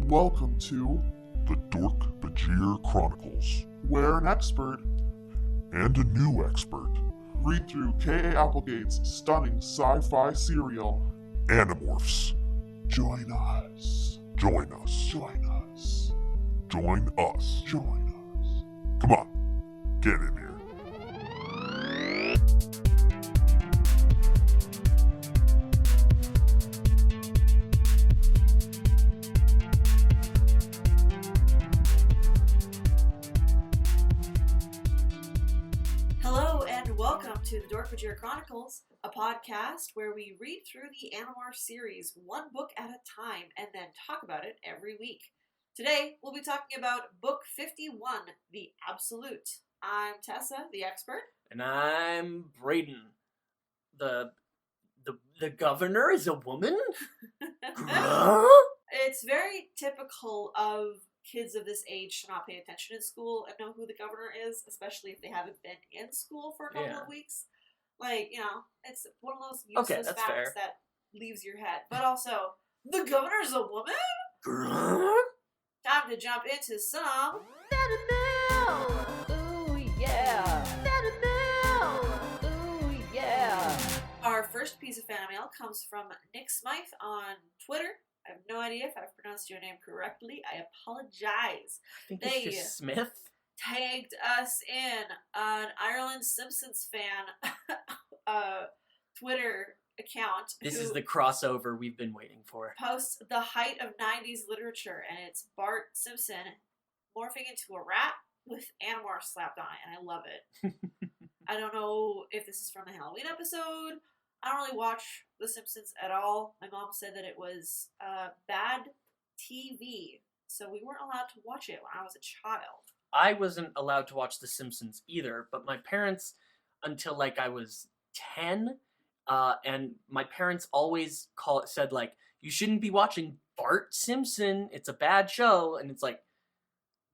Welcome to The Dork-Bajir Chronicles, where an expert and a new expert, read through K.A. Applegate's stunning sci-fi serial. Animorphs. Join us. Join us. Join us. Join us. Join us. Come on, get in here. Hello and welcome to the Dork-Bajir Chronicles, a podcast where we read through the Animorph series one book at a time and then talk about it every week. Today we'll be talking about book 51, The Absolute. I'm Tessa, the expert. And I'm Brayden. The governor is a woman? It's very typical of kids of this age to not pay attention in school and know who the governor is, especially if they haven't been in school for a couple of weeks. Like, you know, it's one of those useless facts fair. that leaves your head. But also, the governor's a woman? Time to jump into some... Ooh, yeah. Ooh, yeah. Our first piece of fan mail comes from Nick Smythe on Twitter. I have no idea if I've pronounced your name correctly. I apologize. I think They- it's just Smith. Tagged us in an Ireland Simpsons fan Twitter account. This who is the crossover we've been waiting for. posts the height of 90s literature, and it's Bart Simpson morphing into a rat with Animorph slapped on it, and I love it. I don't know if this is from the Halloween episode. I don't really watch The Simpsons at all. My mom said that it was bad TV, so we weren't allowed to watch it when I was a child. I wasn't allowed to watch The Simpsons either, but my parents, until like I was 10, and my parents always said like, you shouldn't be watching Bart Simpson. It's a bad show. And it's like,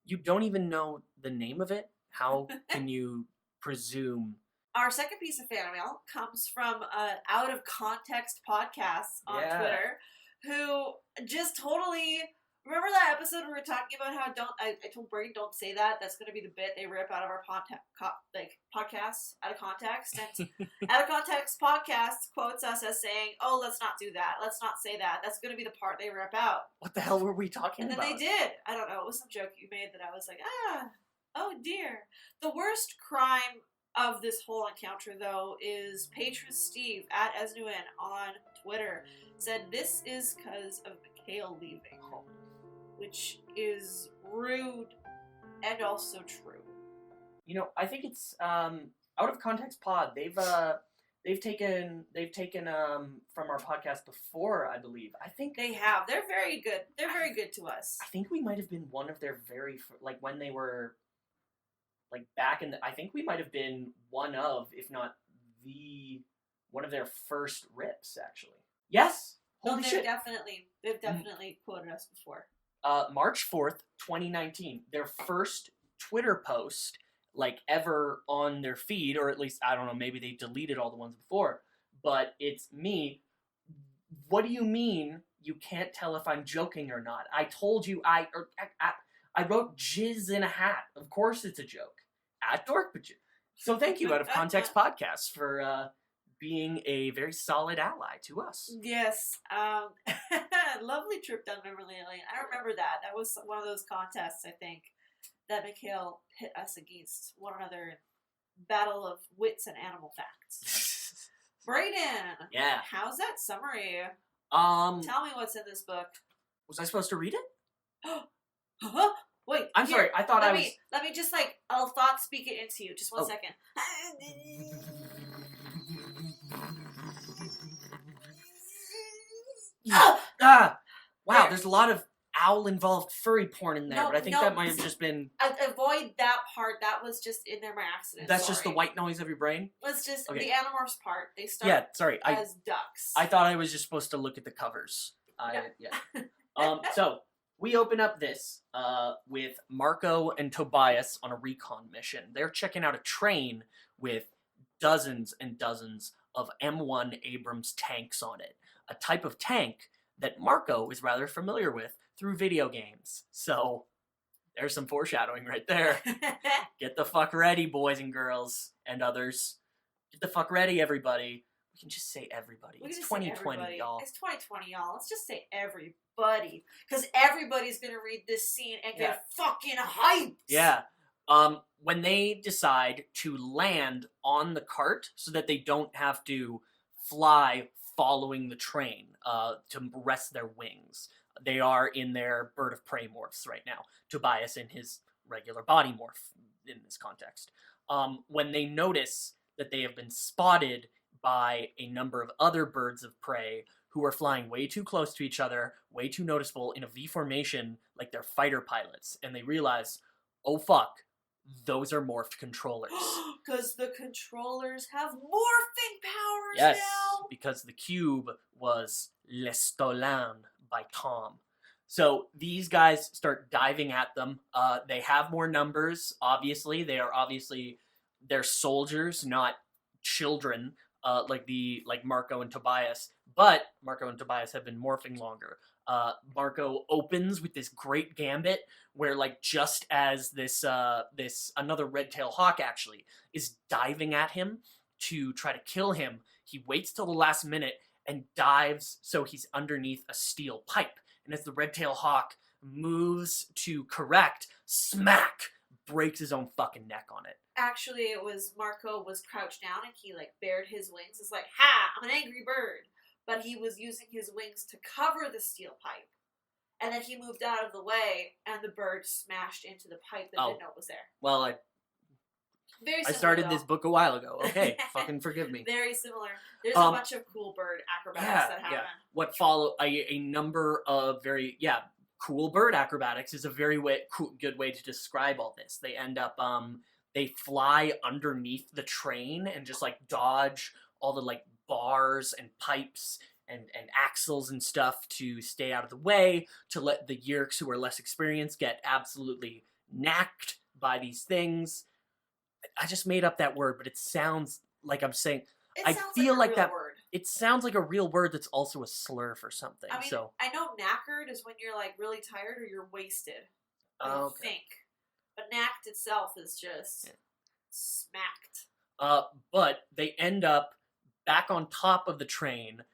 you don't even know the name of it. How can you presume? Our second piece of fan mail comes from Out of Context Podcasts on Twitter, who just totally... Remember that episode where we were talking about how I told Brady don't say that. That's going to be the bit they rip out of our podcasts out of context. And Out of Context Podcasts quotes us as saying, "Oh, let's not do that. Let's not say that. That's going to be the part they rip out." What the hell were we talking And then about? they did. I don't know. It was some joke you made that I was like, oh dear. The worst crime of this whole encounter, though, is patron Steve at Esnuin on Twitter said this is because of Mikhail leaving home, which is rude and also true. You know, I think it's Out of Context Pod. They've taken from our podcast before, I believe. I think They have. They're very good. They're very good to us. I think we might have been one of their very like when they were like back in the. I think we might have been one of, if not one of their first rips, actually. Yes. No, Holy they've shit. definitely quoted us before. March 4th, 2019, their first Twitter post, like, ever on their feed, or at least, I don't know, maybe they deleted all the ones before, but it's me. What do you mean you can't tell if I'm joking or not? I told you I wrote jizz in a hat. Of course it's a joke. At Dork-Bajir. So thank you, Out of Context Podcast, for being a very solid ally to us. Yes. Lovely trip down memory lane. I remember that. That was one of those contests, I think, that Mikhail hit us against one another. Battle of wits and animal facts. Brayden! Yeah. How's that summary? Tell me what's in this book. Was I supposed to read it? Wait. I'm sorry. I thought I was... Let me just, I'll thought speak it into you. Just one second. Wow, there's a lot of owl-involved furry porn in there, but I think that might have just been... Avoid that part. That was just in there by accident. That's just the white noise of your brain? Let's just... Okay. The Animorphs part. They start as ducks. I thought I was just supposed to look at the covers. So, we open up this with Marco and Tobias on a recon mission. They're checking out a train with dozens and dozens of M1 Abrams tanks on it. A type of tank that Marco is rather familiar with through video games. So there's some foreshadowing right there. Get the fuck ready, boys and girls and others. Get the fuck ready, everybody. We can just say everybody. It's 2020, y'all. It's 2020, y'all. Let's just say everybody. Because everybody's going to read this scene and get fucking hyped. Yeah. When they decide to land on the cart so that they don't have to fly following the train to rest their wings. They are in their bird of prey morphs right now. Tobias in his regular body morph in this context. When they notice that they have been spotted by a number of other birds of prey who are flying way too close to each other, way too noticeable in a V formation like they're fighter pilots, and they realize, oh fuck, those are morphed controllers. Because the controllers have morphing powers Yes, now. because the cube was L'Estolan by Tom. So these guys start diving at them. They have more numbers, obviously. They're soldiers, not children, like Marco and Tobias. But Marco and Tobias have been morphing longer. Marco opens with this great gambit where, like, just as this another red-tailed hawk actually is diving at him to try to kill him, he waits till the last minute and dives so he's underneath a steel pipe. And as the red-tailed hawk moves to correct, smack, breaks his own fucking neck on it. Actually, it was Marco was crouched down and he, like, bared his wings. It's like, ha, I'm an angry bird. But he was using his wings to cover the steel pipe. And then he moved out of the way, and the bird smashed into the pipe that didn't know it was there. Well, I started this book a while ago. Okay, fucking forgive me. Very similar. There's a bunch of cool bird acrobatics that happen. Yeah. What follow a number of very cool bird acrobatics is a very good way to describe all this. They end up they fly underneath the train and just like dodge all the like bars and pipes and axles and stuff to stay out of the way, to let the Yerks who are less experienced get absolutely knacked by these things. I just made up that word, but it sounds like I'm saying. I feel like that word. It sounds like a real word that's also a slur for something. I mean, I know knackered is when you're like really tired or you're wasted. I think, but knacked itself is just smacked. But they end up back on top of the train.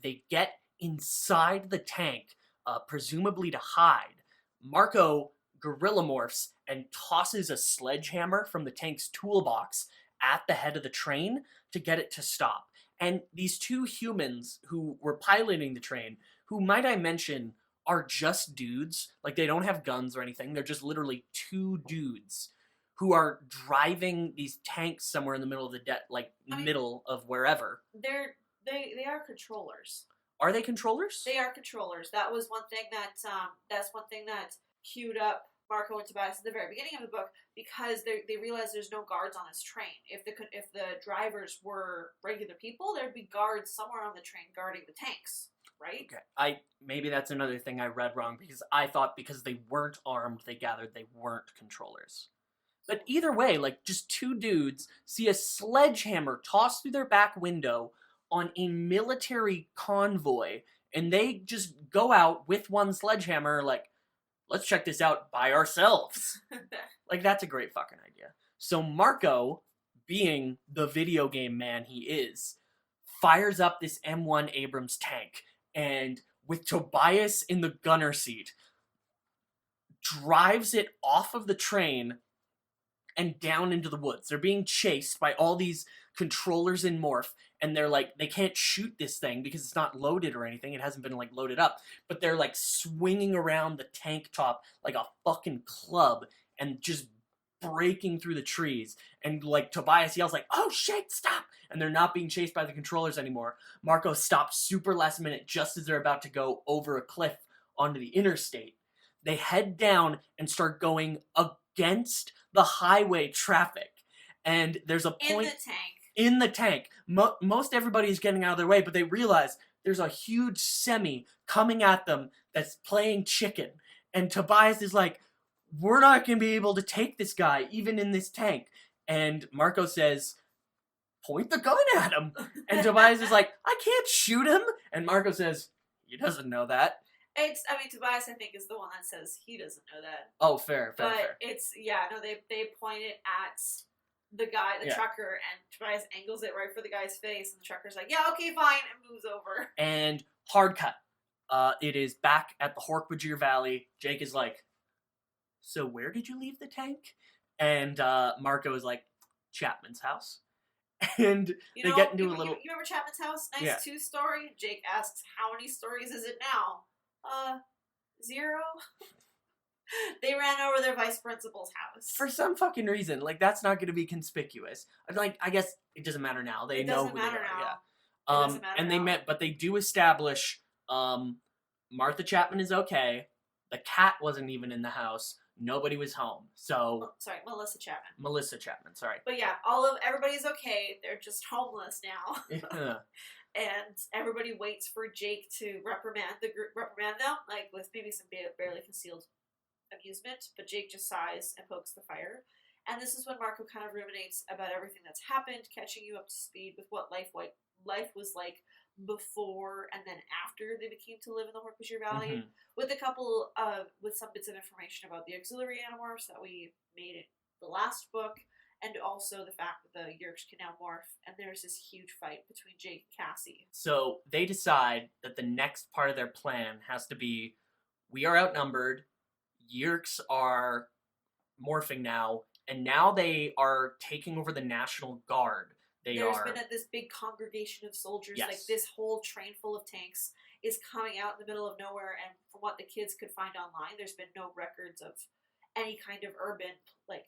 They get inside the tank, presumably to hide. Marco gorilla morphs and tosses a sledgehammer from the tank's toolbox at the head of the train to get it to stop. And these two humans who were piloting the train, who, might I mention, are just dudes, like they don't have guns or anything, they're just literally two dudes who are driving these tanks somewhere in the middle of the middle of wherever. They are controllers. Are they controllers? They are controllers. That was one thing that's one thing that queued up Marco and Tobias at the very beginning of the book, because they realized there's no guards on this train. If the drivers were regular people, there'd be guards somewhere on the train guarding the tanks, right? Okay. Maybe that's another thing I read wrong, because I thought because they weren't armed, they gathered they weren't controllers. But either way, like, just two dudes see a sledgehammer tossed through their back window on a military convoy, and they just go out with one sledgehammer, like, let's check this out by ourselves. Like, that's a great fucking idea. So Marco, being the video game man he is, fires up this M1 Abrams tank, and with Tobias in the gunner seat, drives it off of the train and down into the woods. They're being chased by all these controllers in morph, and they're like, they can't shoot this thing because it's not loaded or anything. It hasn't been like loaded up, but they're like swinging around the tank top like a fucking club and just breaking through the trees. And like Tobias yells like, oh shit, stop! And they're not being chased by the controllers anymore. Marco stops super last minute just as they're about to go over a cliff onto the interstate. They head down and start going against the highway traffic. And there's a point in the tank. Most everybody's getting out of their way, but they realize there's a huge semi coming at them that's playing chicken. And Tobias is like, we're not going to be able to take this guy, even in this tank. And Marco says, point the gun at him. And Tobias is like, I can't shoot him. And Marco says, he doesn't know that. Tobias, I think, is the one that says he doesn't know that. Oh, fair. But it's, they point it at the guy, the trucker, and Tobias angles it right for the guy's face, and the trucker's like, yeah, okay, fine, and moves over. And hard cut. It is back at the Dork-Bajir Valley. Jake is like, so where did you leave the tank? And Marco is like, Chapman's house. And they get into a little... You remember Chapman's house? Nice 2-story? Jake asks, how many stories is it now? 0? They ran over their vice principal's house. For some fucking reason. Like, that's not going to be conspicuous. Like, I guess it doesn't matter now. They know who they are. Yeah. It doesn't matter and now. But they do establish Martha Chapman is okay. The cat wasn't even in the house. Nobody was home. So Melissa Chapman. Melissa Chapman, sorry. But yeah, everybody's okay. They're just homeless now. Yeah. And everybody waits for Jake to reprimand them, like with maybe some barely concealed amusement. But Jake just sighs and pokes the fire. And this is when Marco kind of ruminates about everything that's happened, catching you up to speed with what life was like before and then after they became to live in the Dork-Bajir Valley, with with some bits of information about the auxiliary animorphs that we made in the last book, and also the fact that the Yeerks can now morph, and there's this huge fight between Jake and Cassie. So they decide that the next part of their plan has to be, we are outnumbered, Yeerks are morphing now, and now they are taking over the National Guard. There's been this big congregation of soldiers, yes. like this whole train full of tanks is coming out in the middle of nowhere, and from what the kids could find online, there's been no records of any kind of urban, like,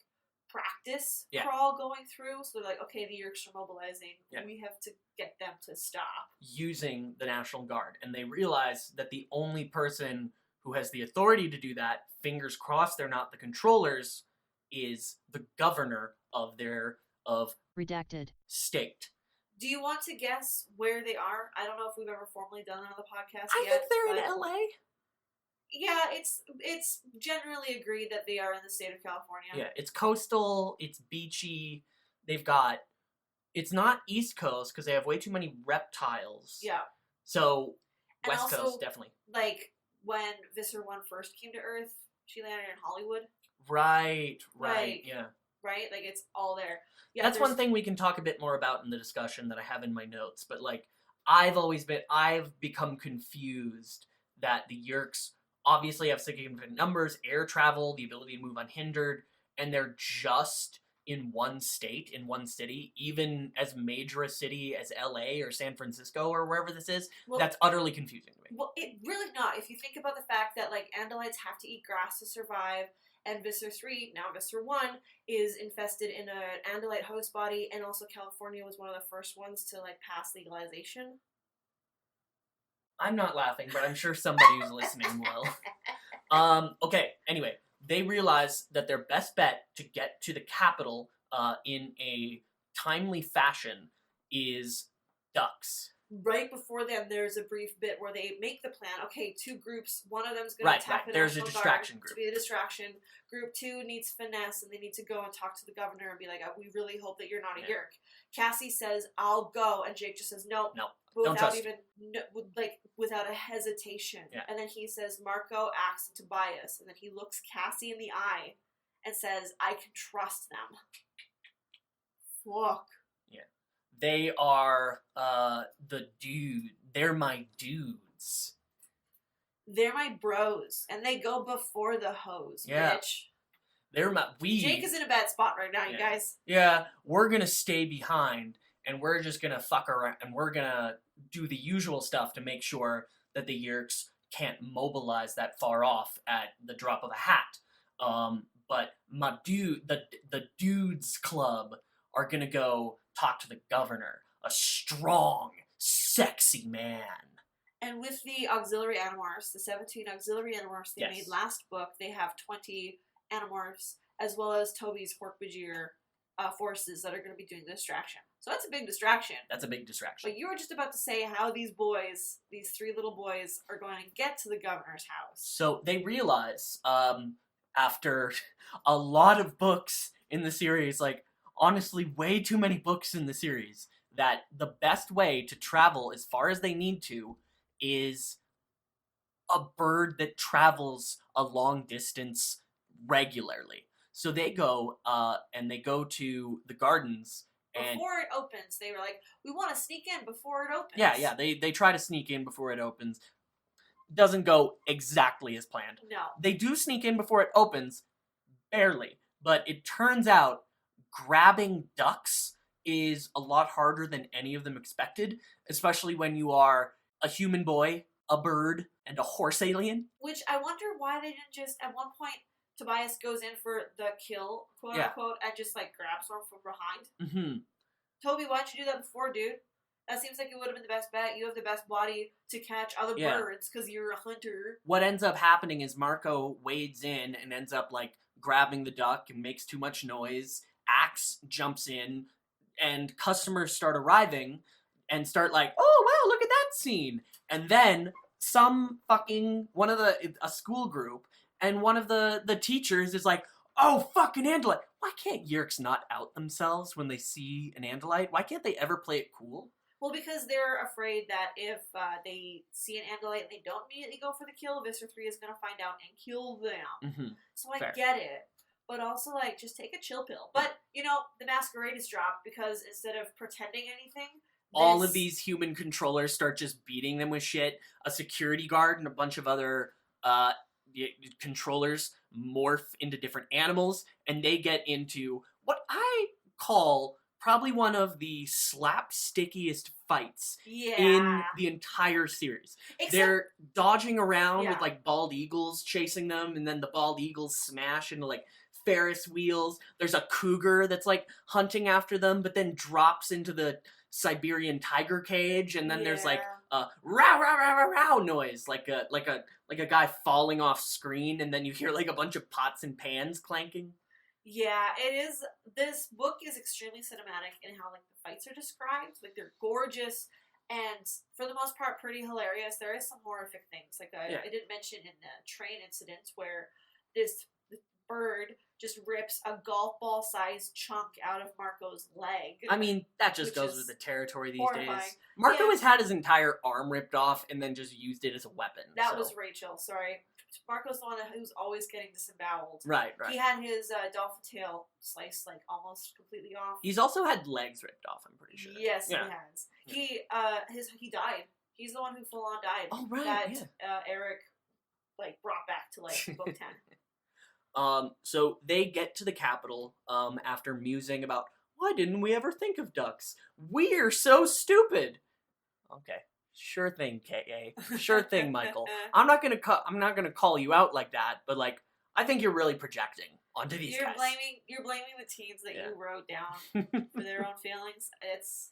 practice crawl going through. So they're like, okay, the Yeerks are mobilizing. Yeah. We have to get them to stop. Using the National Guard. And they realize that the only person who has the authority to do that, fingers crossed they're not the controllers, is the governor of redacted state. Do you want to guess where they are? I don't know if we've ever formally done it on the podcast I yet. think they're in LA. Yeah, it's generally agreed that they are in the state of California. Yeah, it's coastal, it's beachy. It's not East Coast because they have way too many reptiles. Yeah. So and West also, Coast, definitely. Like when Visser 1 first came to Earth, she landed in Hollywood. Right, like, yeah. Right? Like, it's all there. Yeah, that's one thing we can talk a bit more about in the discussion that I have in my notes. But, like, I've become confused that the Yeerks obviously have significant numbers, air travel, the ability to move unhindered, and they're just in one state, in one city, even as major a city as LA or San Francisco or wherever this is. Well, that's utterly confusing to me. Well, it really not. If you think about the fact that, like, Andalites have to eat grass to survive, and Visser 3, now Visser 1, is infested in an Andalite host body, and also California was one of the first ones to, like, pass legalization. I'm not laughing, but I'm sure somebody who's listening will. Okay, anyway, they realize that their best bet to get to the capital in a timely fashion is ducks. Right before then, there's a brief bit where they make the plan. Okay, 2 groups. One of them's going to attack the There's National a distraction Guard group. to be the distraction. Group 2 needs finesse, and they need to go and talk to the governor and be like, we really hope that you're not a Yeerk. Cassie says, I'll go, and Jake just says, no. Don't trust. Without a hesitation. Yeah. And then he says, Marco acts to Tobias, and then he looks Cassie in the eye and says, I can trust them. Fuck. They are the dude. They're my dudes. They're my bros, and they go before the hoes, bitch. They're my Jake is in a bad spot right now, you guys. Yeah, we're gonna stay behind, and we're just gonna fuck around, and we're gonna do the usual stuff to make sure that the Yeerks can't mobilize that far off at the drop of a hat. But my dude, the dudes club are gonna go talk to the governor, a strong, sexy man. And with the auxiliary animorphs, the 17 auxiliary animorphs they made last book, they have 20 animorphs, as well as Toby's Dork-Bajir forces that are going to be doing the distraction. So that's a big distraction. That's a big distraction. But you were just about to say how these 3 little boys, are going to get to the governor's house. So they realize, after a lot of books in the series, like, honestly, way too many books in the series, that the best way to travel as far as they need to is a bird that travels a long distance regularly. So they go and they go to the gardens. And before it opens, they were like, we want to sneak in before it opens. yeah, they try to sneak in before it opens. Doesn't go exactly as planned. No. They do sneak in before it opens, barely. But it turns out grabbing ducks is a lot harder than any of them expected, especially when you are a human boy, a bird, and a horse alien. Which I wonder why they didn't just, at one point, Tobias goes in for the kill, quote unquote, and just like grabs one from behind. Mm-hmm. Toby, why'd you do that before, dude? That seems like it would have been the best bet. You have the best body to catch other birds because you're a hunter. What ends up happening is Marco wades in and ends up like grabbing the duck and makes too much noise. Axe jumps in and customers start arriving and start like, oh wow, look at that scene. And then a school group and one of the teachers is like, oh, fucking Andalite. Why can't Yerks not out themselves when they see an Andalite? Why can't they ever play it cool? Well, because they're afraid that if they see an Andalite and they don't immediately go for the kill, Visser 3 is going to find out and kill them. Mm-hmm. So I Fair. get it. But also, like, just take a chill pill. But, you know, the masquerade is dropped because instead of pretending anything... All of these human controllers start just beating them with shit. A security guard and a bunch of other controllers morph into different animals, and they get into what I call probably one of the slapstickiest fights in the entire series. They're dodging around with like bald eagles chasing them, and then the bald eagles smash into like Ferris wheels. There's a cougar that's like hunting after them, but then drops into the Siberian tiger cage, and then there's like a row row row row row noise, like a guy falling off screen, and then you hear like a bunch of pots and pans clanking. Yeah, it is. This book is extremely cinematic in how like the fights are described. Like they're gorgeous and for the most part pretty hilarious. There is some horrific things. Like I didn't mention in the train incident where this bird just rips a golf ball sized chunk out of Marco's leg. I mean, that just goes with the territory these horrifying. days. Marco has had his entire arm ripped off and then just used it as a weapon. That was Rachel, sorry. Marco's the one who's always getting disemboweled. Right. He had his dolphin tail sliced like almost completely off. He's also had legs ripped off, I'm pretty sure. Yes, he has. He died. He's the one who full on died. Oh, right, That Eric like brought back to like book 10. So they get to the capital after musing about, why didn't we ever think of ducks? We're so stupid. Okay, sure thing, K.A. Sure thing, Michael. I'm not gonna call you out like that, but like I think you're really projecting onto these guys. You're blaming the teens that you wrote down for their own feelings. It's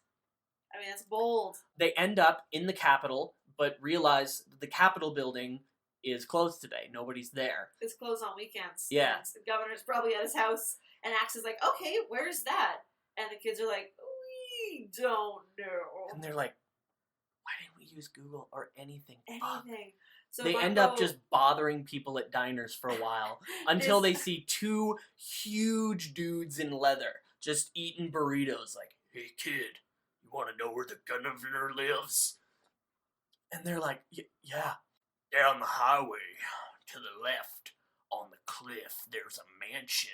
bold. They end up in the Capitol, but realize the Capitol building is closed today. Nobody's there. It's closed on weekends. Yeah. And the governor's probably at his house, and Axe is like, okay, where's that? And the kids are like, we don't know. And they're like, why didn't we use Google or anything? Anything. So they end up just bothering people at diners for a while until they see two huge dudes in leather just eating burritos like, hey kid, you want to know where the governor lives? And they're like, yeah. Down the highway, to the left, on the cliff, there's a mansion.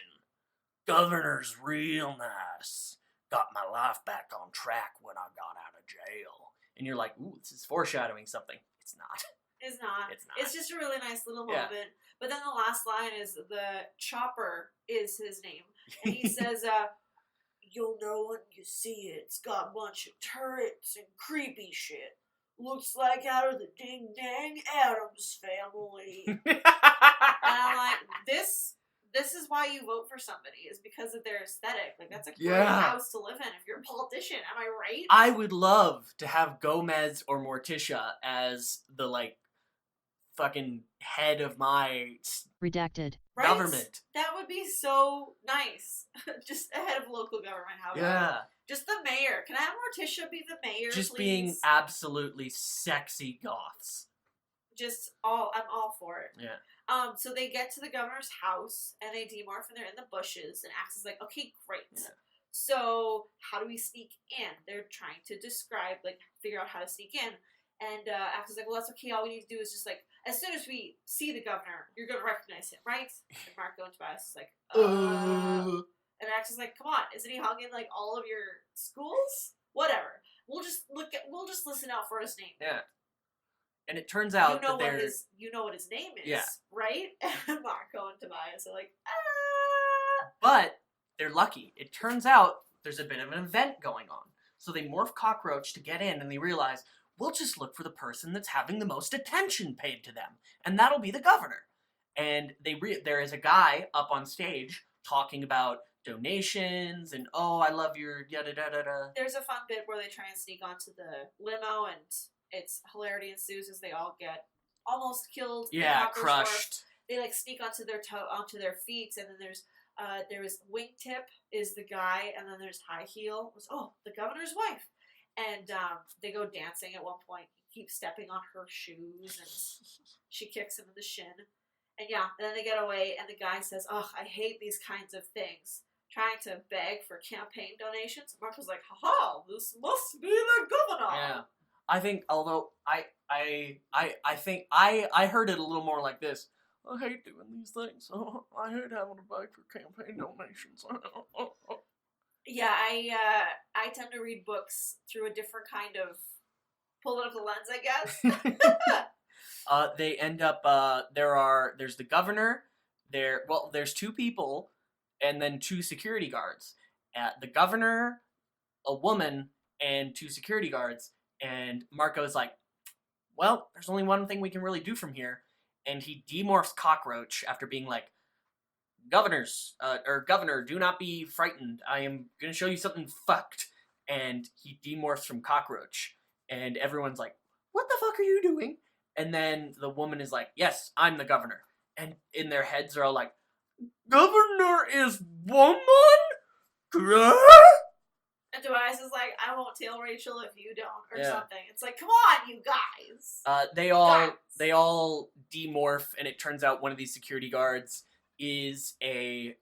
Governor's real nice. Got my life back on track when I got out of jail. And you're like, ooh, this is foreshadowing something. It's not. It's not. It's not. It's just a really nice little moment. But then the last line is the Chopper is his name. And he says, you'll know when you see it. It's got a bunch of turrets and creepy shit. Looks like out of the Ding Dang Addams Family. And I'm like, this is why you vote for somebody, is because of their aesthetic. Like, that's a great house to live in if you're a politician. Am I right? I would love to have Gomez or Morticia as the, like, fucking head of my redacted government. That would be so nice. Just a head of local government, however. Yeah. Just the mayor. Can I have Morticia be the mayor, just please? Being absolutely sexy goths. I'm all for it. Yeah. So they get to the governor's house, and they demorph, and they're in the bushes, and Axe is like, okay, great. Yeah. So how do we sneak in? They're trying to figure out how to sneak in. And Axe is like, well, that's okay. All we need to do is just like, as soon as we see the governor, you're gonna recognize him, right? And Marco and Tobias is like, and Axe is like, come on, isn't he hung in like all of your schools? Whatever. We'll just listen out for his name. Yeah. And it turns out you know that what his name is, Yeah. right? And Marco and Tobias are like, But they're lucky. It turns out there's a bit of an event going on. So they morph Cockroach to get in, and they realize, we'll just look for the person that's having the most attention paid to them, and that'll be the governor. And there is a guy up on stage talking about donations, and, oh, I love your yada-da-da-da. There's a fun bit where they try and sneak onto the limo, and it's hilarity ensues as they all get almost killed. Yeah, crushed. They like sneak onto their feet, and then there's Wingtip is the guy, and then there's High Heel. The governor's wife, and they go dancing at one point. He keeps stepping on her shoes, and she kicks him in the shin. And yeah, then they get away, and the guy says, "Oh, I hate these kinds of things." Trying to beg for campaign donations. Marco's like, "Haha, this must be the governor." Yeah. I think, although I think I heard it a little more like this. I hate doing these things. I hate having to beg for campaign donations. Yeah, I tend to read books through a different kind of political lens, I guess. They end up. There's the governor. There's two people, and then two security guards. The governor, a woman, and two security guards. And Marco's like, well, there's only one thing we can really do from here. And he demorphs Cockroach after being like, Governor, do not be frightened. I am going to show you something fucked. And he demorphs from Cockroach. And everyone's like, what the fuck are you doing? And then the woman is like, yes, I'm the governor. And in their heads are all like, governor is woman? And Tobias is like, I won't tell Rachel if you don't, or something. It's like, come on, you guys. They all demorph, and it turns out one of these security guards is a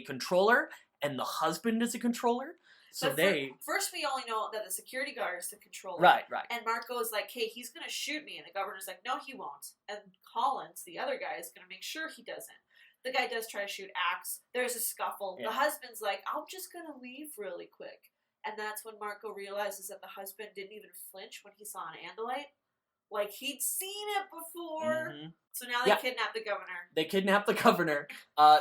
controller, and the husband is a controller. So first we only know that the security guard is the controller. Right. And Marco's like, hey, he's gonna shoot me, and the governor's like, no, he won't. And Collins, the other guy, is gonna make sure he doesn't. The guy does try to shoot Axe. There's a scuffle. Yeah. The husband's like, I'm just going to leave really quick. And that's when Marco realizes that the husband didn't even flinch when he saw an Andalite. Like, he'd seen it before. Mm-hmm. So now they kidnap the governor. They kidnap the governor.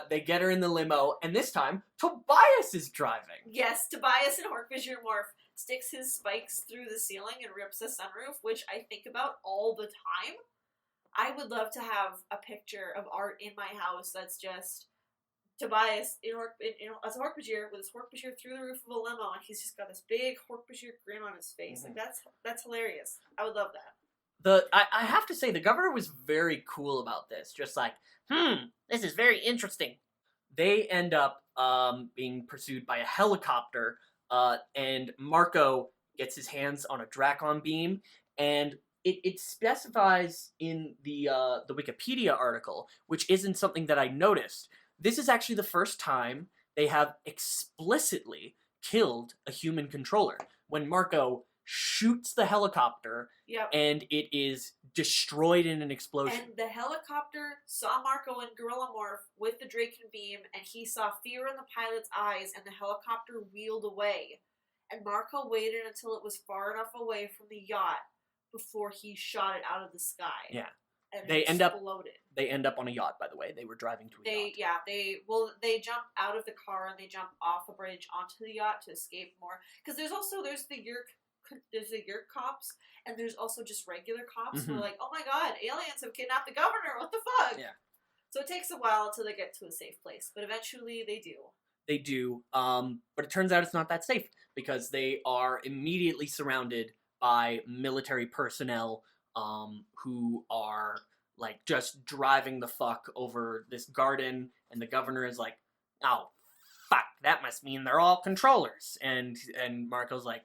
They get her in the limo. And this time, Tobias is driving. Yes, Tobias in Dork-Bajir morph sticks his spikes through the ceiling and rips the sunroof, which I think about all the time. I would love to have a picture of art in my house that's just Tobias as a Dork-Bajir with his Dork-Bajir through the roof of a limo, and he's just got this big Dork-Bajir grin on his face. Mm-hmm. Like that's hilarious. I would love that. I have to say the governor was very cool about this. Just like, this is very interesting. They end up being pursued by a helicopter, and Marco gets his hands on a Dracon beam, and it specifies in the Wikipedia article, which isn't something that I noticed. This is actually the first time they have explicitly killed a human controller. When Marco shoots the helicopter, and it is destroyed in an explosion. And the helicopter saw Marco in Gorilla Morph with the Draken beam, and he saw fear in the pilot's eyes, and the helicopter wheeled away. And Marco waited until it was far enough away from the yacht before he shot it out of the sky. Yeah. And they exploded. They end up on a yacht, by the way. They were driving to a yacht. Yeah, they jump out of the car and they jump off a bridge onto the yacht to escape more. Because there's the Yerk cops, and there's also just regular cops who are like, oh my god, aliens have kidnapped the governor, what the fuck? Yeah. So it takes a while until they get to a safe place, but eventually they do. They do, but it turns out it's not that safe, because they are immediately surrounded by military personnel who are like just driving the fuck over this garden, and the governor is like, oh fuck, that must mean they're all controllers, and Marco's like,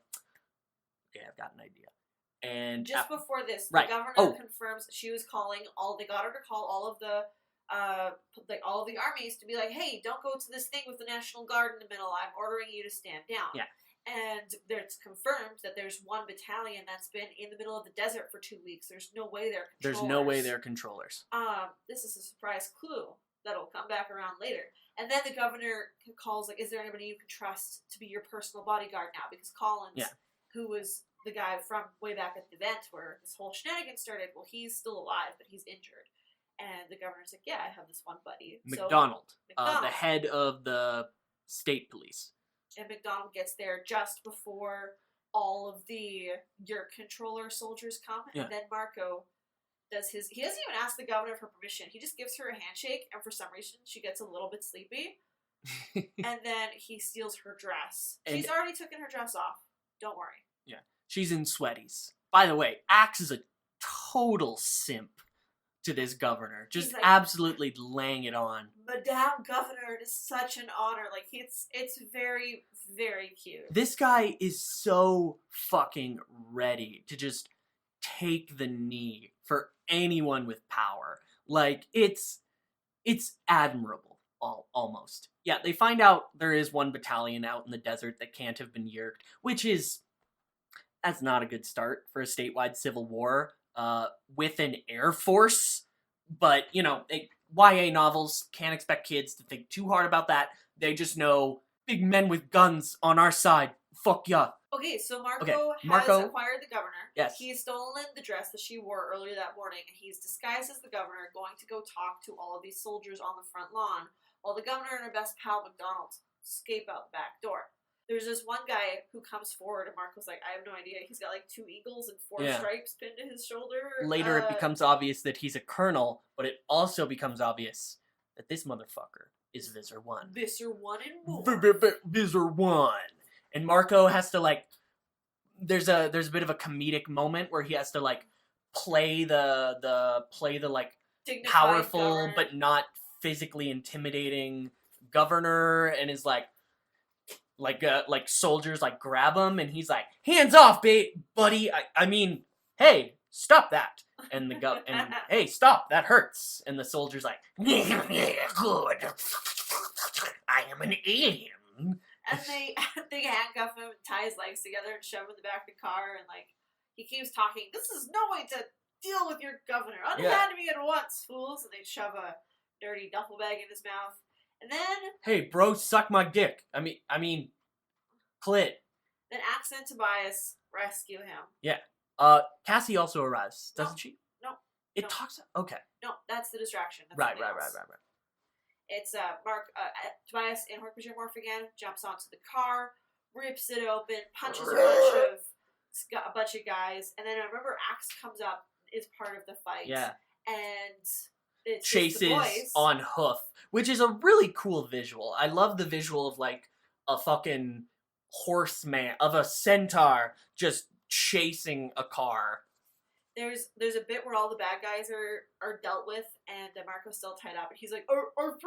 okay, I've got an idea. And just before this, the governor confirms she was calling they got her to call all of the armies to be like, hey, don't go to this thing with the National Guard in the middle, I'm ordering you to stand down. Yeah. And it's confirmed that there's one battalion that's been in the middle of the desert for 2 weeks. There's no way they're controllers. There's no way they're controllers. This is a surprise clue that'll come back around later. And then the governor calls, like, is there anybody you can trust to be your personal bodyguard now? Because Collins, who was the guy from way back at the event where this whole shenanigan started, well, he's still alive, but he's injured. And the governor's like, yeah, I have this one buddy. McDonald. The head of the state police. And McDonald gets there just before all of your controller soldiers come. Yeah. And then Marco does he doesn't even ask the governor for permission. He just gives her a handshake, and for some reason she gets a little bit sleepy. And then he steals her dress. She's already taken her dress off. Don't worry. Yeah. She's in sweaties. By the way, Axe is a total simp to this governor. Just like, absolutely laying it on. Madame Governor, it is such an honor. Like, it's very, very cute. This guy is so fucking ready to just take the knee for anyone with power. Like, it's admirable, almost. Yeah, they find out there is one battalion out in the desert that can't have been yerked, that's not a good start for a statewide civil war with an air force. But, YA novels can't expect kids to think too hard about that. They just know big men with guns on our side. Fuck yeah. Okay, so Marco has acquired the governor. Yes. He's stolen the dress that she wore earlier that morning, and he's disguised as the governor, going to go talk to all of these soldiers on the front lawn, while the governor and her best pal, McDonald, escape out the back door. There's this one guy who comes forward, and Marco's like, I have no idea. He's got like 2 eagles and 4 stripes pinned to his shoulder. Later it becomes obvious that he's a colonel, but it also becomes obvious that this motherfucker is Visor 1. Visor 1 and more. Visor 1. And Marco has to, like, there's a bit of a comedic moment where he has to, like, play the like, dignified powerful governor, but not physically intimidating governor, and is like soldiers like grab him, and he's like, hands off, buddy. I mean, hey, stop that. And and hey, stop, that hurts. And the soldier's like, good. I am an alien. And they handcuff him, tie his legs together, and shove him in the back of the car. And like, he keeps talking. This is no way to deal with your governor. Unhand me at once, fools. And they shove a dirty duffel bag in his mouth. And then, hey, bro, suck my dick. I mean, clit. Then Axe and Tobias rescue him. Yeah. Cassie also arrives, doesn't she? No. It talks. Okay. No, that's the distraction. That's Right. It's Tobias in Dork-Bajir morph again, jumps onto the car, rips it open, punches a bunch of guys, and then I remember Axe comes up, is part of the fight. Yeah. And it's chases on hoof, which is a really cool visual. I love the visual of like a fucking horseman, of a centaur just chasing a car. There's a bit where all the bad guys are dealt with, and Marco's still tied up, and he's like, because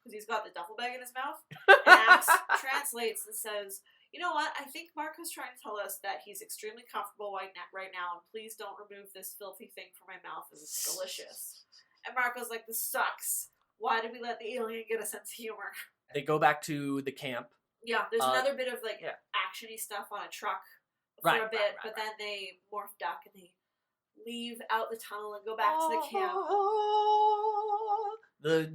he's got the duffel bag in his mouth. And Axe translates and says, you know what, I think Marco's trying to tell us that he's extremely comfortable right now, and please don't remove this filthy thing from my mouth, as it's delicious. And Marco's like, this sucks. Why did we let the alien get a sense of humor? They go back to the camp. Yeah, there's another bit of like action-y stuff on a truck for a bit, but then they morph duck and they leave out the tunnel and go back to the camp.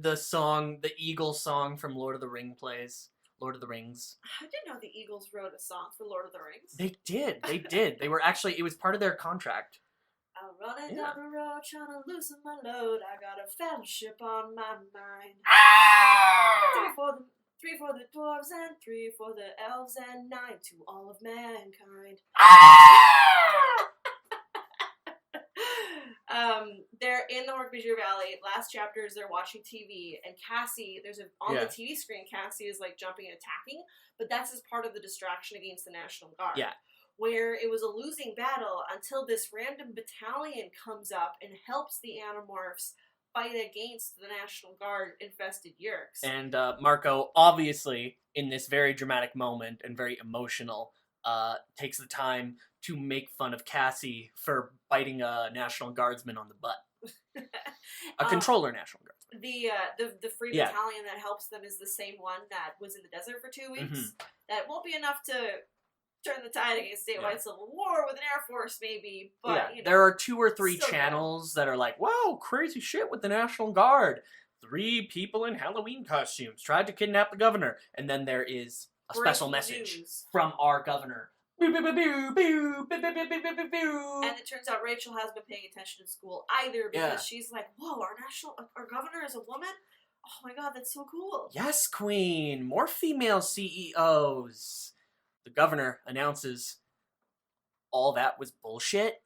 The song, the Eagle song from Lord of the Rings plays. Lord of the Rings. I didn't know the Eagles wrote a song for Lord of the Rings. They did. They were actually, it was part of their contract. I'm running down the road trying to loosen my load. I got a fellowship on my mind. 3 for the dwarves and 3 for the elves and 9 to all of mankind. They're in the Dork-Bajir Valley. Last chapters, they're watching TV, and Cassie, on the TV screen, Cassie is like jumping and attacking, but that's as part of the distraction against the National Guard. Yeah. Where it was a losing battle until this random battalion comes up and helps the Animorphs fight against the National Guard infested Yeerks. And Marco, obviously, in this very dramatic moment and very emotional, takes the time to make fun of Cassie for biting a National Guardsman on the butt. A controller National Guardsman. The free battalion that helps them is the same one that was in the desert for 2 weeks. Mm-hmm. that won't be enough to turn the tide against statewide civil war with an Air Force, maybe. But there are 2 or 3 still channels that are like, "Wow, crazy shit with the National Guard. 3 people in Halloween costumes tried to kidnap the governor," and then there is a special breaking message news. from our governor. And And it turns out Rachel has been paying attention in school either because she's like, "Whoa, our governor is a woman? Oh my god, that's so cool." Yes, Queen. More female CEOs. The governor announces all that was bullshit.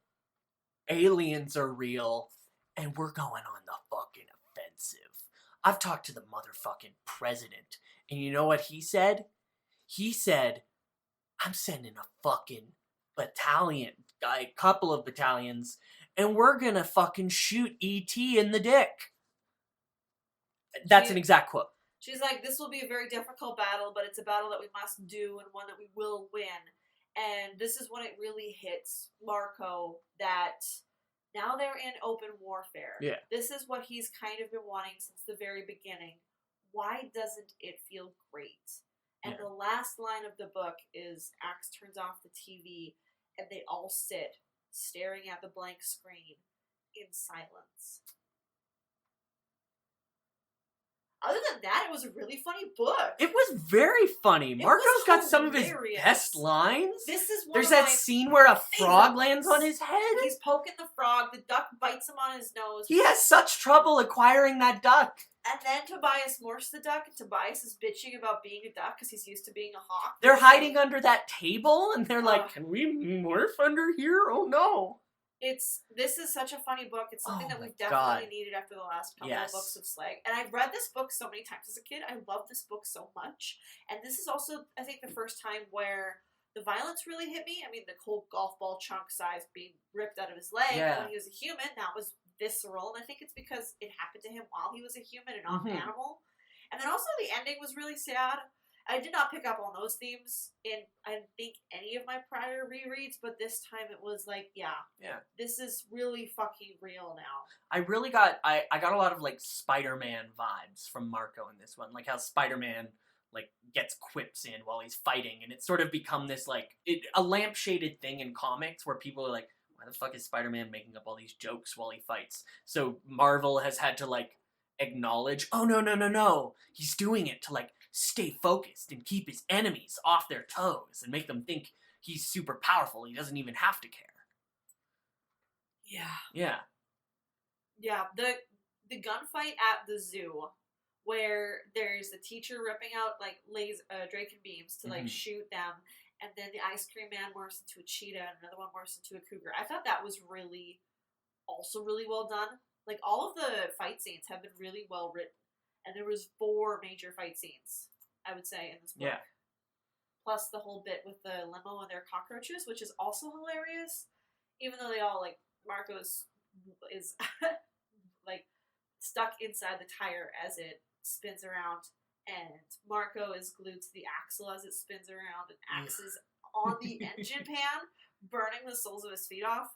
Aliens are real. And we're going on the fucking offensive. I've talked to the motherfucking president. And you know what he said? He said, "I'm sending a fucking battalion, a couple of battalions, and we're gonna fucking shoot E.T. in the dick." That's an exact quote. She's like, "This will be a very difficult battle, but it's a battle that we must do and one that we will win." And this is when it really hits Marco that now they're in open warfare. Yeah. This is what he's kind of been wanting since the very beginning. Why doesn't it feel great? And the last line of the book is Axe turns off the TV and they all sit staring at the blank screen in silence. Other than that, it was a really funny book. It was very funny. Marco's got some of his hilarious. best lines. This is one There's of that my scene where a frog favorite lands ones. on his head. He's poking the frog. The duck bites him on his nose. He has such trouble acquiring that duck. And then Tobias morphs the duck, and Tobias is bitching about being a duck because he's used to being a hawk. They're hiding under that table, and they're like, Ugh. "Can we morph under here? Oh no." This is such a funny book. It's something Oh that my we've definitely God. needed after the last couple Yes. of books of Slag. And I've read this book so many times as a kid. I love this book so much. And this is also, I think, the first time where the violence really hit me. I mean, the whole golf ball chunk size being ripped out of his leg when he was a human, that was visceral. And I think it's because it happened to him while he was a human and not an animal. And then also the ending was really sad. I did not pick up on those themes in, I think, any of my prior rereads, but this time it was like, yeah, this is really fucking real now. I really got, I got a lot of, like, Spider-Man vibes from Marco in this one. Like, how Spider-Man, like, gets quips in while he's fighting, and it's sort of become this, like, a lampshaded thing in comics where people are like, why the fuck is Spider-Man making up all these jokes while he fights? So Marvel has had to, like, acknowledge, oh, no, he's doing it to, like, stay focused and keep his enemies off their toes and make them think he's super powerful. He doesn't even have to care. Yeah. The gunfight at the zoo, where there's the teacher ripping out like Draken beams to like shoot them, and then the ice cream man morphs into a cheetah, and another one morphs into a cougar. I thought that was also really well done. Like all of the fight scenes have been really well written. And there was 4 major fight scenes, I would say, in this book. Yeah. Plus the whole bit with the limo and their cockroaches, which is also hilarious. Even though they all, like, Marco's is, like, stuck inside the tire as it spins around. And Marco is glued to the axle as it spins around. And Axe is on the engine pan, burning the soles of his feet off.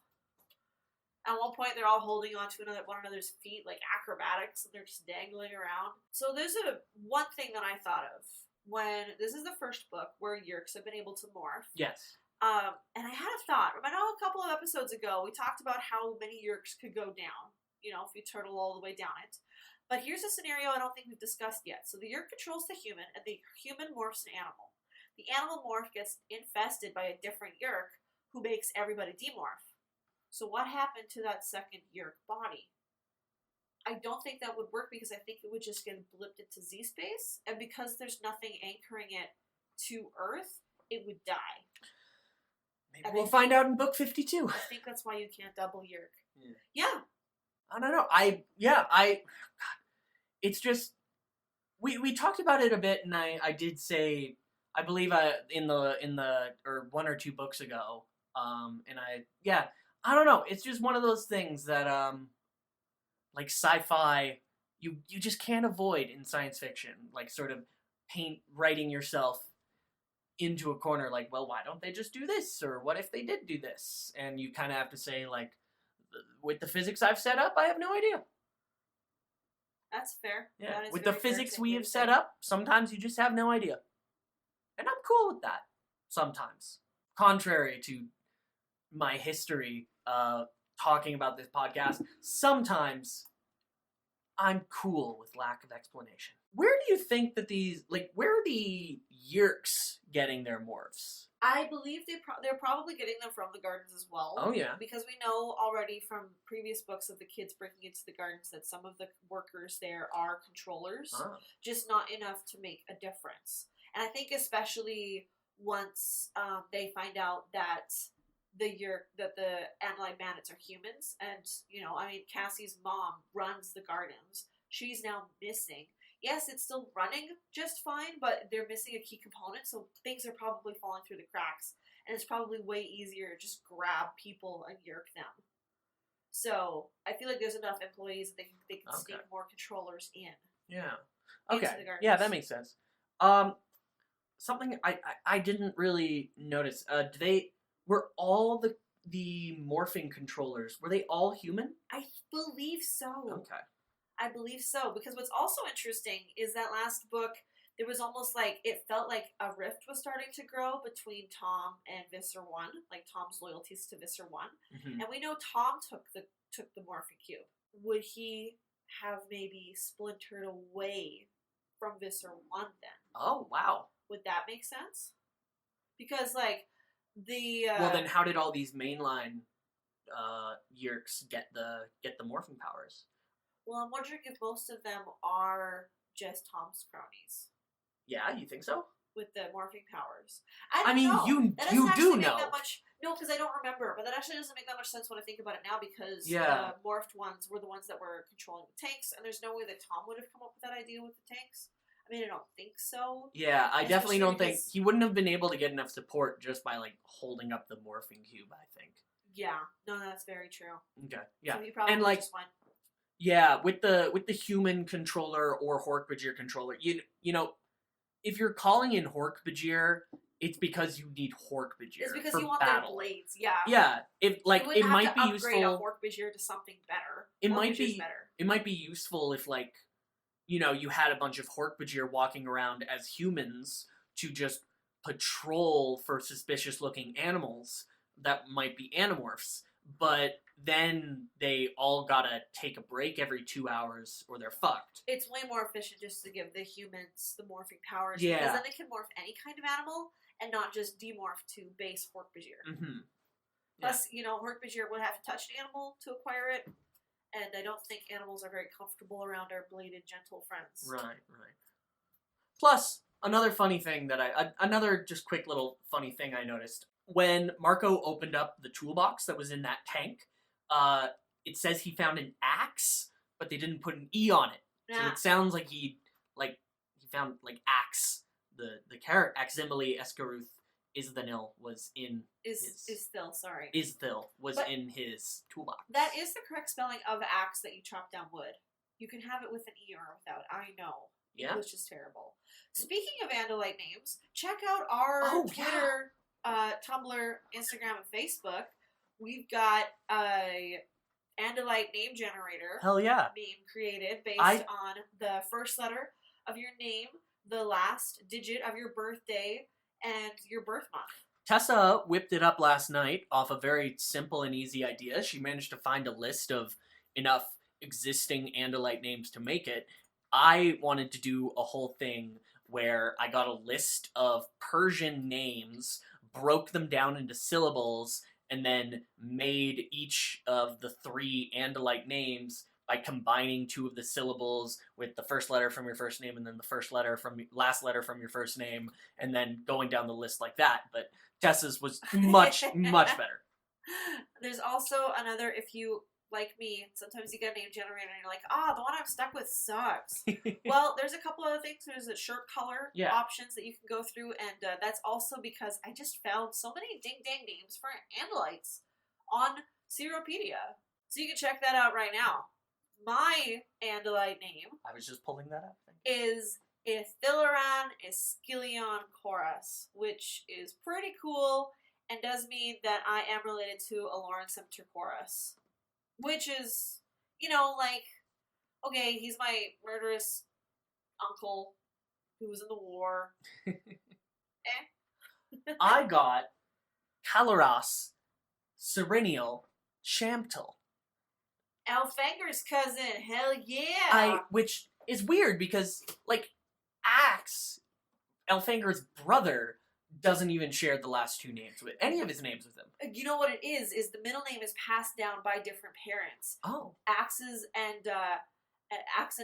At one point, they're all holding on to one another's feet, like acrobatics, and they're just dangling around. So there's one thing that I thought of when this is the first book where Yeerks have been able to morph. Yes. And I had a thought. I know a couple of episodes ago we talked about how many Yeerks could go down, if you turtle all the way down it. But here's a scenario I don't think we've discussed yet. So the Yeerk controls the human, and the human morphs an animal. The animal morph gets infested by a different Yeerk who makes everybody demorph. So what happened to that second Yeerk body? I don't think that would work because I think it would just get blipped into Z-space. And because there's nothing anchoring it to Earth, it would die. Maybe we'll find out in book 52. I think that's why you can't double Yeerk. Yeah. I don't know. It's just, we talked about it a bit, and I did say, I believe in the or 1 or 2 books ago, I don't know. It's just one of those things that, like sci-fi, you just can't avoid in science fiction. Like sort of writing yourself into a corner. Like, well, why don't they just do this? Or what if they did do this? And you kind of have to say, like, with the physics I've set up, I have no idea. That's fair. Yeah. With the physics we have set up, sometimes you just have no idea. And I'm cool with that sometimes. Contrary to my history talking about this podcast, sometimes I'm cool with lack of explanation. Where do you think that where are the Yeerks getting their morphs? I believe they're probably getting them from the gardens as well. Oh, yeah. Because we know already from previous books of the kids breaking into the gardens that some of the workers there are controllers, just not enough to make a difference. And I think especially once they find out that the Andalite bandits are humans, and, Cassie's mom runs the gardens. She's now missing. Yes, it's still running just fine, but they're missing a key component, so things are probably falling through the cracks, and it's probably way easier to just grab people and yerk them. So, I feel like there's enough employees that they can sneak more controllers in. Yeah. Okay. Into the gardens. Yeah, that makes sense. Something I didn't really notice. Were all the morphing controllers, were they all human? I believe so. Okay. I believe so, because what's also interesting is that last book, there was almost like, it felt like a rift was starting to grow between Tom and Visser 1, like Tom's loyalties to Visser 1. Mm-hmm. And we know Tom took the morphing cube. Would he have maybe splintered away from Visser 1 then? Oh, wow. Would that make sense? Because, well, then how did all these mainline Yeerks get the morphing powers? Well, I'm wondering if most of them are just Tom's cronies. Yeah, you think so? With the morphing powers. I mean, know. you do know. No, because I don't remember. But that actually doesn't make that much sense when I think about it now, because Yeah. the morphed ones were the ones that were controlling the tanks, and there's no way that Tom would have come up with that idea with the tanks. I mean, I don't think so. Yeah, I definitely don't think because- he wouldn't have been able to get enough support just by holding up the morphing cube, I think. Yeah, no, that's very true. Okay, yeah. So he probably And, just went. Yeah, with the human controller or Dork-Bajir controller, you know, if you're calling in Dork-Bajir, it's because you need Dork-Bajir It's because for you want battle. their blades, yeah. Yeah, it You wouldn't it have might to be upgrade a useful. Dork-Bajir to something better. It might Dork-Bajir's be better. It might be useful if you had a bunch of Dork-Bajir walking around as humans to just patrol for suspicious looking animals that might be animorphs, but then they all gotta take a break every 2 hours or they're fucked. It's way more efficient just to give the humans the morphing powers, Yeah. because then they can morph any kind of animal and not just demorph to base Dork-Bajir. Mm-hmm. Plus, Dork-Bajir would have to touch an animal to acquire it, and I don't think animals are very comfortable around our bladed, gentle friends. Right. Plus, another funny thing another just quick little funny thing I noticed. When Marco opened up the toolbox that was in that tank, it says he found an axe, but they didn't put an E on it. So Yeah. it sounds like he found axe. The carrot Aximile Escaruth Isthanil was in Isthil was But- in his toolbox. That is the correct spelling of axe that you chop down wood. You can have it with an E or without. I know. Yeah. English is terrible. Speaking of Andalite names, check out our Oh, Twitter, Tumblr, Instagram, and Facebook. We've got a Andalite name generator Hell yeah. meme created based I- on the first letter of your name, the last digit of your birthday, and your birth month. Tessa whipped it up last night off a very simple and easy idea. She managed to find a list of enough existing Andalite names to make it. I wanted to do a whole thing where I got a list of Persian names, broke them down into syllables, and then made each of the 3 Andalite names by combining 2 of the syllables with the first letter from your first name and then the last letter from your first name, and then going down the list like that. But Tessa's was much, much better. There's also another, if you, like me, sometimes you get a name generator and you're like, the one I'm stuck with sucks. Well, there's a couple other things. There's a shirt color options that you can go through, and that's also because I just found so many ding-dang names for Andalites on Ceropedia. So you can check that out right now. My Andalite name I was just pulling that up. is Ithilaran Ischilion Chorus, which is pretty cool and does mean that I am related to a Lawrence Chorus, which is, okay, he's my murderous uncle who was in the war. I got Caloras Serenial Shamtel. Elfanger's cousin, hell yeah! Which is weird because, like, Axe, Elfanger's brother, doesn't even share the last two names with any of his names with him. You know what it is the middle name is passed down by different parents. Oh. Axe and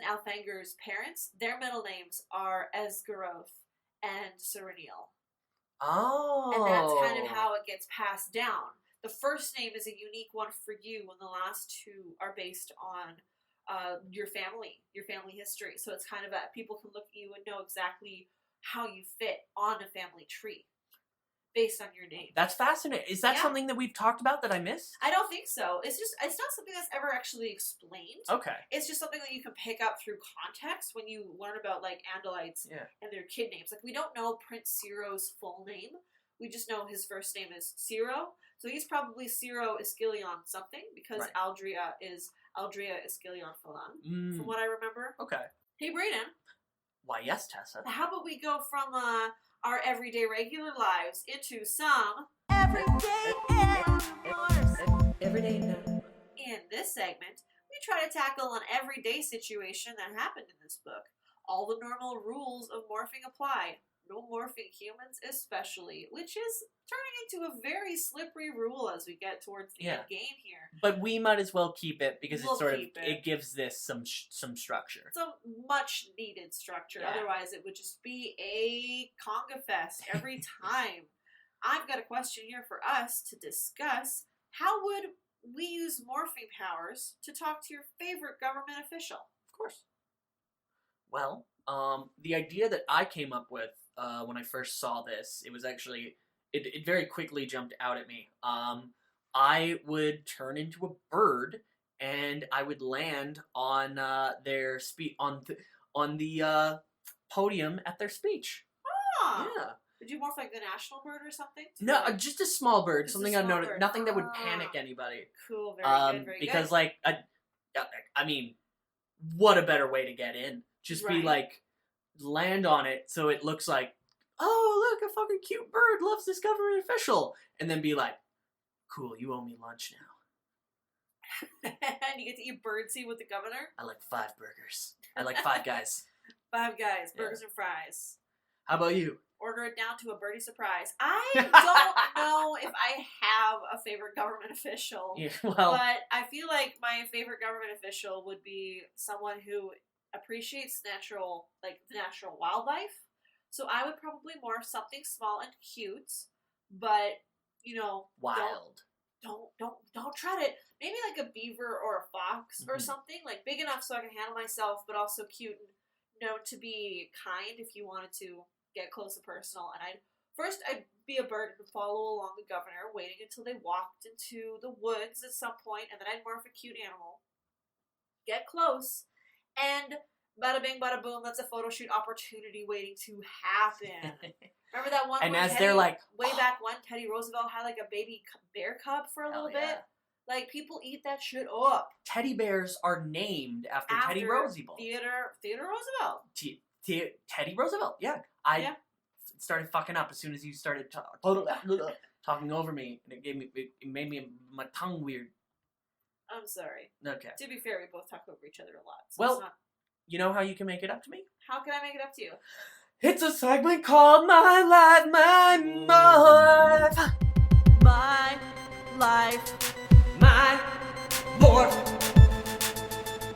Elfanger's parents, their middle names are Esgaroth and Serenial. Oh. And that's kind of how it gets passed down. The first name is a unique one for you, and the last two are based on your family history. So it's kind of people can look at you and know exactly how you fit on a family tree based on your name. That's fascinating. Is that something that we've talked about that I missed? I don't think so. It's not something that's ever actually explained. Okay. It's just something that you can pick up through context when you learn about, like, Andalites and their kid names. Like, we don't know Prince Ciro's full name. We just know his first name is Ciro. So he's probably Ciro Iskilion something, because Aldria Iskilion Falan, from what I remember. Okay. Hey, Brayden. Why, yes, Tessa. How about we go from our everyday regular lives into some everyday animals? Everyday now. In this segment, we try to tackle an everyday situation that happened in this book. All the normal rules of morphing apply. No morphing humans especially, which is turning into a very slippery rule as we get towards the end game here. But we might as well keep it because We'll it keep it. gives this some structure. It's a much needed structure. Yeah. Otherwise, it would just be a conga fest every time. I've got a question here for us to discuss. How would we use morphing powers to talk to your favorite government official? Of course. Well, the idea that I came up with when I first saw this, it was actually, it very quickly jumped out at me. I would turn into a bird and I would land on their on the podium at their speech. Ah, Yeah. Would you morph like the national bird or something? No, just a small bird. Just a Something I've small noticed. bird. Nothing that would panic anybody. Cool, very good, very because good. like I mean, what a better way to get in? Just be like, land on it so it looks like, oh, look, a fucking cute bird loves this government official, and then be like, cool, you owe me lunch now. And you get to eat birdseed with the governor? I like 5 burgers. I like 5 guys. 5 guys, burgers and fries. How about you? Order it down to a birdie surprise. I don't know if I have a favorite government official. Yeah, well, but I feel like my favorite government official would be someone who appreciates the natural wildlife. So I would probably morph something small and cute, but wild. Don't try to, maybe like a beaver or a fox or something, like big enough so I can handle myself, but also cute and known to be kind if you wanted to get close and personal. And I'd be a bird and follow along the governor, waiting until they walked into the woods at some point, and then I'd morph a cute animal, get close, and bada bing, bada boom, that's a photo shoot opportunity waiting to happen. Remember that one? And when as they're like, way back when Teddy Roosevelt had like a baby bear cub for a little bit. Like, people eat that shit up. Teddy bears are named after Teddy Roosevelt. Theodore Roosevelt. Teddy Roosevelt. Yeah, I started fucking up as soon as you started talking over me, and it made my tongue weird. I'm sorry. Okay. To be fair, we both talk over each other a lot. So well, you know how you can make it up to me? How can I make it up to you? It's a segment called My Life, My Morph. My life, my morph.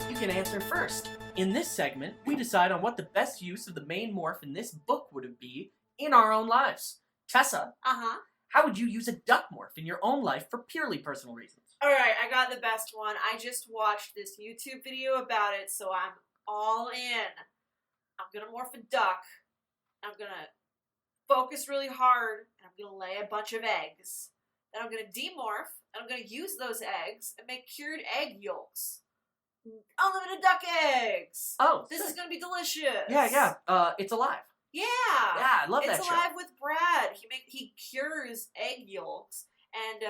You can answer first. In this segment, we decide on what the best use of the main morph in this book would be in our own lives. Tessa, how would you use a duck morph in your own life for purely personal reasons? Alright, I got the best one. I just watched this YouTube video about it, so I'm all in. I'm gonna morph a duck. I'm gonna focus really hard, and I'm gonna lay a bunch of eggs. Then I'm gonna demorph, and I'm gonna use those eggs and make cured egg yolks. Unlimited duck eggs! Oh, this is gonna be delicious! Yeah. It's alive. Yeah! Yeah, I love that show. It's alive with Brad. He cures egg yolks, and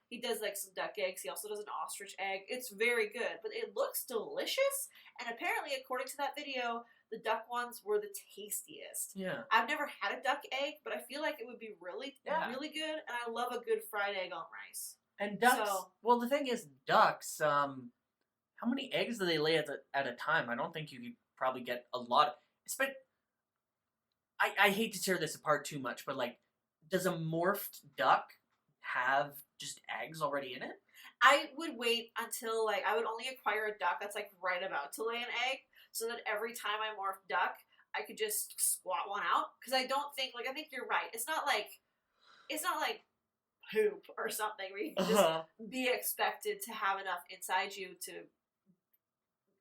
he does like some duck eggs. He also does an ostrich egg. It's very good, but it looks delicious, And apparently, according to that video, the duck ones were the tastiest. Yeah. I've never had a duck egg, but I feel like it would be really, really good. And I love a good fried egg on rice. And ducks. Well, the thing is, ducks. How many eggs do they lay at a time? I don't think you could probably get a lot. I hate to tear this apart too much, but like, does a morphed duck have just eggs already in it? I would wait until, like, I would only acquire a duck that's, like, right about to lay an egg, so that every time I morph duck, I could just squat one out. Because I don't think, like, I think you're right. It's not like poop or something where you can just be expected to have enough inside you to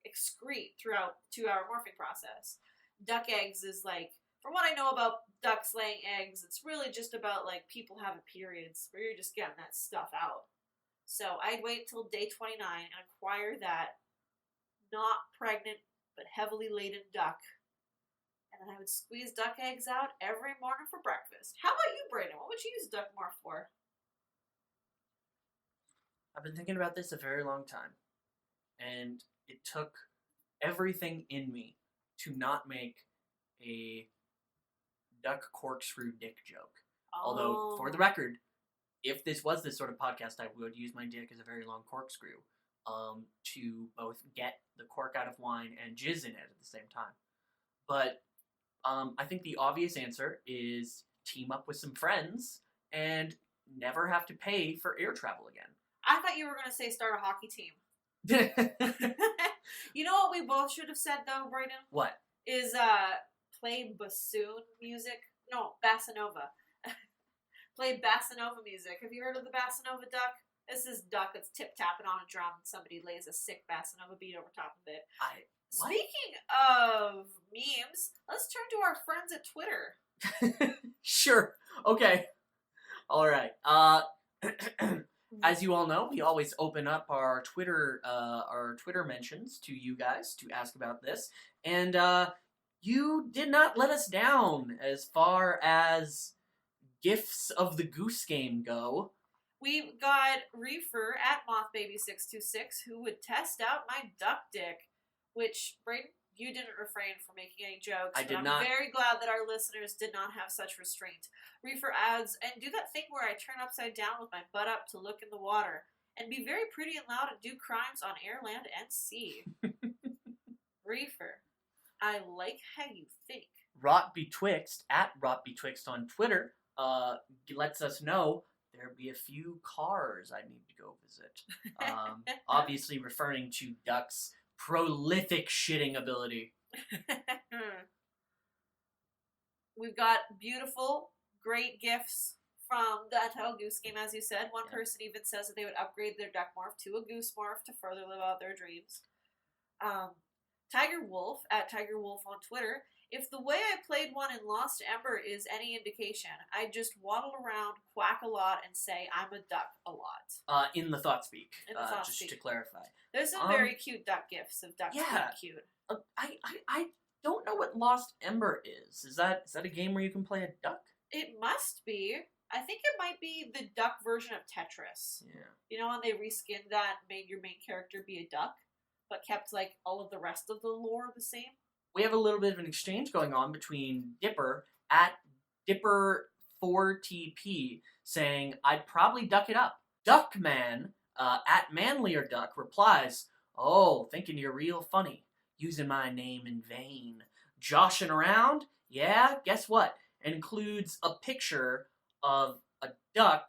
excrete throughout the 2-hour morphing process. Duck eggs is, like, from what I know about ducks laying eggs, it's really just about, like, people having periods where you're just getting that stuff out. So I'd wait until day 29 and acquire that not pregnant but heavily laden duck. And then I would squeeze duck eggs out every morning for breakfast. How about you, Brayden? What would you use duck morph for? I've been thinking about this a very long time. And it took everything in me to not make a duck corkscrew dick joke. Although, for the record, if this was this sort of podcast, I would use my dick as a very long corkscrew to both get the cork out of wine and jizz in it at the same time. But I think the obvious answer is team up with some friends and never have to pay for air travel again. I thought you were going to say start a hockey team. You know what we both should have said, though, Brayden? What? Is play bassoon music. No, bossa nova. Play bossa nova music. Have you heard of the bossa nova duck? This is duck that's tip-tapping on a drum and somebody lays a sick bossa nova beat over top of it. What? Speaking of memes, let's turn to our friends at Twitter. Sure. Okay. All right. As you all know, we always open up our Twitter mentions to you guys to ask about this, and you did not let us down as far as gifts of the Goose Game go. We got Reefer at MothBaby626 who would test out my duck dick, which, Brayden, you didn't refrain from making any jokes. I did not. I'm very glad that our listeners did not have such restraint. Reefer adds, and do that thing where I turn upside down with my butt up to look in the water, and be very pretty and loud and do crimes on air, land, and sea. Reefer, I like how you think. Rotbetwixt at Rotbetwixt on Twitter lets us know there be a few cars I need to go visit. Obviously referring to Duck's prolific shitting ability. We've got beautiful, great gifts from the Untitled Goose Game, as you said. One person even says that they would upgrade their duck morph to a goose morph to further live out their dreams. Tiger Wolf at Tiger Wolf on Twitter. If the way I played one in Lost Ember is any indication, I just waddle around, quack a lot, and say I'm a duck a lot. In the thought speak. Just to clarify. There's some very cute duck gifs of ducks being cute. I don't know what Lost Ember is. Is that a game where you can play a duck? It must be. I think it might be the duck version of Tetris. Yeah. You know when they reskinned that and made your main character be a duck, but kept like all of the rest of the lore the same? We have a little bit of an exchange going on between Dipper at Dipper4TP saying, I'd probably duck it up. Duckman at Manlier Duck replies, oh, thinking you're real funny. Using my name in vain. Joshing around? Yeah, guess what? Includes a picture of a duck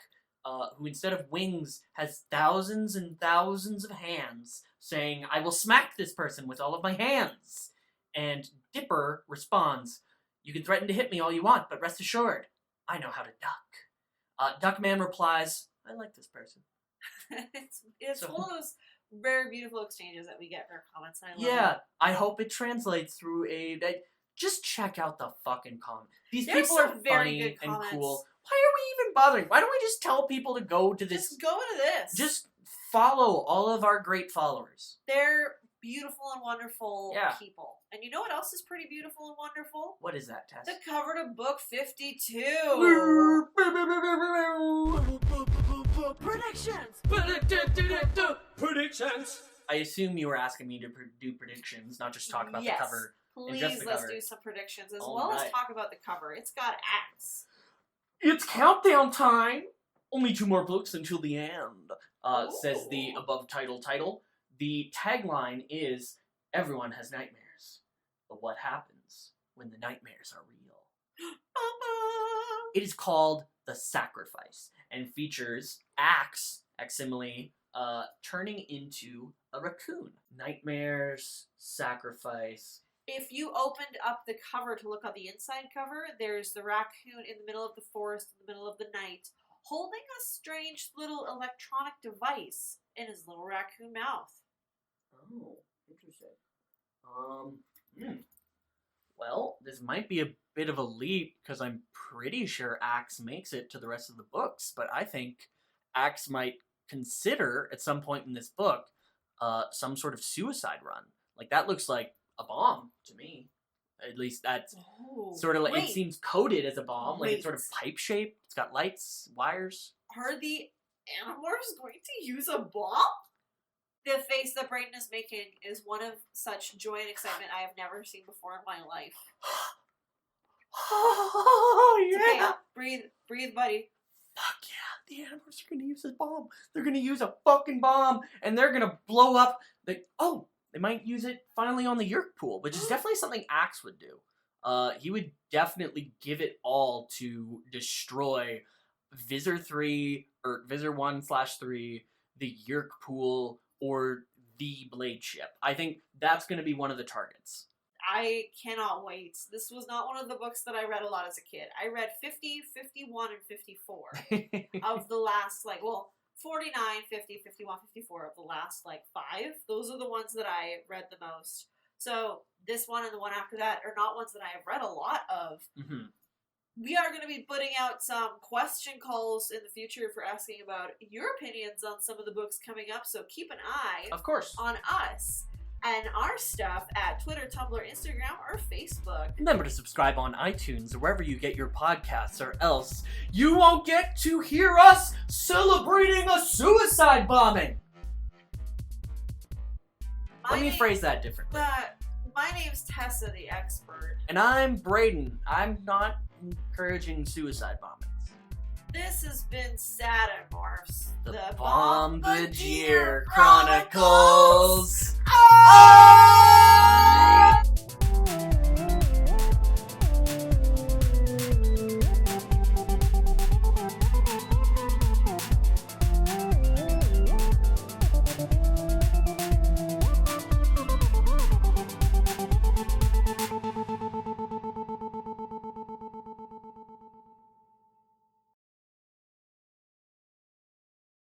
who instead of wings has thousands and thousands of hands saying, I will smack this person with all of my hands. And Dipper responds, you can threaten to hit me all you want, but rest assured, I know how to duck. Duckman replies, I like this person. it's one of those very beautiful exchanges that we get in our comments, and I love it. I hope it translates through just check out the fucking comments. These There's people are some very funny good and comments. cool. Why are we even bothering? Why don't we just tell people to go to this? Just go to this. Just follow all of our great followers. They're beautiful and wonderful people. And you know what else is pretty beautiful and wonderful? What is that, Tess? The cover to book 52. Predictions! Predictions! I assume you were asking me to do predictions, not just talk about the cover. Please, just the let's cover. do some predictions as All well as right. talk about the cover. It's got axe. It's countdown time! Only 2 more books until the end, says the above title. The tagline is, everyone has nightmares, but what happens when the nightmares are real? It is called The Sacrifice, and features Axe, Aximile, turning into a raccoon. Nightmares, sacrifice. If you opened up the cover to look on the inside cover, there's the raccoon in the middle of the forest, in the middle of the night, holding a strange little electronic device in his little raccoon mouth. Oh, interesting. Well, this might be a bit of a leap, because I'm pretty sure Axe makes it to the rest of the books, but I think Axe might consider, at some point in this book, some sort of suicide run. Like, that looks like a bomb to me. At least that's sort of like, it seems coded as a bomb, like it's sort of pipe-shaped, it's got lights, wires. Are the Animorphs going to use a bomb? The face that Brayden is making is one of such joy and excitement I have never seen before in my life. Oh, yeah! Okay, breathe, buddy. Fuck yeah, the Animorphs are gonna use this bomb. They're gonna use a fucking bomb, and they're gonna blow up the... Oh! They might use it finally on the Yerk pool, which is definitely something Axe would do. He would definitely give it all to destroy Visor 3, or Visor 1/3, the Yerk pool, or the Blade Ship. I think that's going to be one of the targets. I cannot wait. This was not one of the books that I read a lot as a kid. I read 50, 51, and 54 of the last, 49, 50, 51, 54 of the last, 5. Those are the ones that I read the most. So this one and the one after that are not ones that I have read a lot of. Mm-hmm. We are going to be putting out some question calls in the future for asking about your opinions on some of the books coming up. So keep an eye, of course, on us and our stuff at Twitter, Tumblr, Instagram, or Facebook. Remember to subscribe on iTunes or wherever you get your podcasts, or else you won't get to hear us celebrating a suicide bombing. Let me phrase that differently. My name's Tessa, the expert. And I'm Brayden. I'm not encouraging suicide bombings. This has been Satamorphs, the Dork-Bajir Chronicles. Oh!